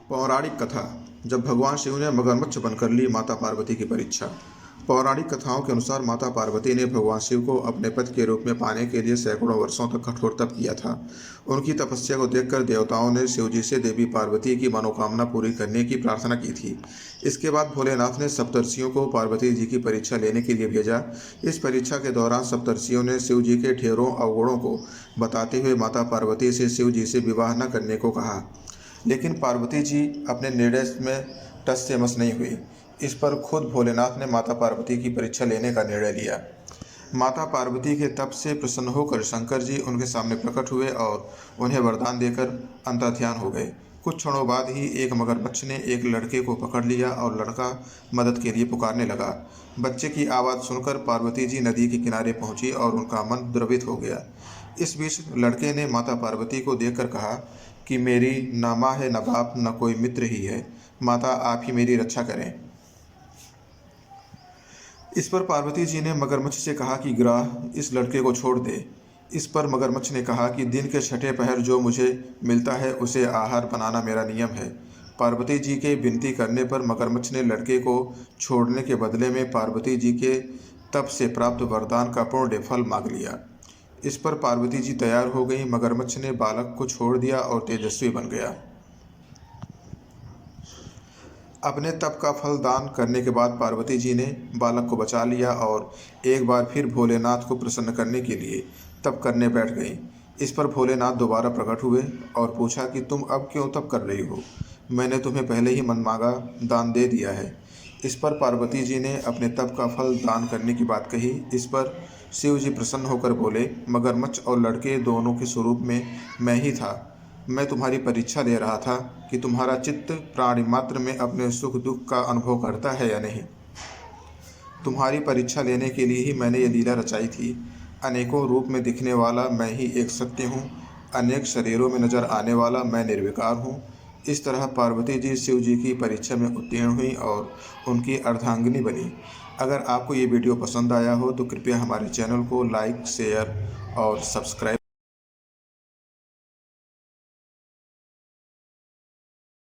पौराणिक कथा। जब भगवान शिव ने मगरमच्छ बनकर ली माता पार्वती की परीक्षा। पौराणिक कथाओं के अनुसार माता पार्वती ने भगवान शिव को अपने पति के रूप में पाने के लिए सैकड़ों वर्षों तक कठोर तप किया था। उनकी तपस्या को देखकर देवताओं ने शिव जी से देवी पार्वती की मनोकामना पूरी करने की प्रार्थना की थी। इसके बाद भोलेनाथ ने सप्तर्षियों को पार्वती जी की परीक्षा लेने के लिए भेजा। इस परीक्षा के दौरान सप्तर्षियों ने शिव जी के ढेरों अवगुणों को बताते हुए माता पार्वती से शिव जी से विवाह न करने को कहा, लेकिन पार्वती जी अपने निर्णय में टस से मस नहीं हुई। इस पर खुद भोलेनाथ ने माता पार्वती की परीक्षा लेने का निर्णय लिया। माता पार्वती के तप से प्रसन्न होकर शंकर जी उनके सामने प्रकट हुए और उन्हें वरदान देकर अंतर्ध्यान हो गए। कुछ क्षणों बाद ही एक मगरमच्छ ने एक लड़के को पकड़ लिया और लड़का मदद के लिए पुकारने लगा। बच्चे की आवाज़ सुनकर पार्वती जी नदी के किनारे पहुंची और उनका मन द्रवित हो गया। इस बीच लड़के ने माता पार्वती को देखकर कहा कि मेरी न माँ है, न बाप, न कोई मित्र ही है। माता, आप ही मेरी रक्षा करें। इस पर पार्वती जी ने मगरमच्छ से कहा कि ग्राह, इस लड़के को छोड़ दे। इस पर मगरमच्छ ने कहा कि दिन के छठे पहर जो मुझे मिलता है उसे आहार बनाना मेरा नियम है। पार्वती जी के विनती करने पर मगरमच्छ ने लड़के को छोड़ने के बदले में पार्वती जी के तप से प्राप्त वरदान का पूर्ण फल मांग लिया। इस पर पार्वती जी तैयार हो गई। मगरमच्छ ने बालक को छोड़ दिया और तेजस्वी बन गया। अपने तप का फल दान करने के बाद पार्वती जी ने बालक को बचा लिया और एक बार फिर भोलेनाथ को प्रसन्न करने के लिए तप करने बैठ गई। इस पर भोलेनाथ दोबारा प्रकट हुए और पूछा कि तुम अब क्यों तप कर रही हो? मैंने तुम्हें पहले ही मनमांगा दान दे दिया है। इस पर पार्वती जी ने अपने तप का फल दान करने की बात कही। इस पर शिव जी प्रसन्न होकर बोले, मगरमच्छ और लड़के दोनों के स्वरूप में मैं ही था। मैं तुम्हारी परीक्षा ले रहा था कि तुम्हारा चित्त प्राणी मात्र में अपने सुख दुख का अनुभव करता है या नहीं। तुम्हारी परीक्षा लेने के लिए ही मैंने ये लीला रचाई थी। अनेकों रूप में दिखने वाला मैं ही एक सत्य हूँ। अनेक शरीरों में नजर आने वाला मैं निर्विकार हूँ। इस तरह पार्वती जी शिव जी की परीक्षा में उत्तीर्ण हुई और उनकी अर्धांगिनी बनी। अगर आपको ये वीडियो पसंद आया हो तो कृपया हमारे चैनल को लाइक, शेयर और सब्सक्राइब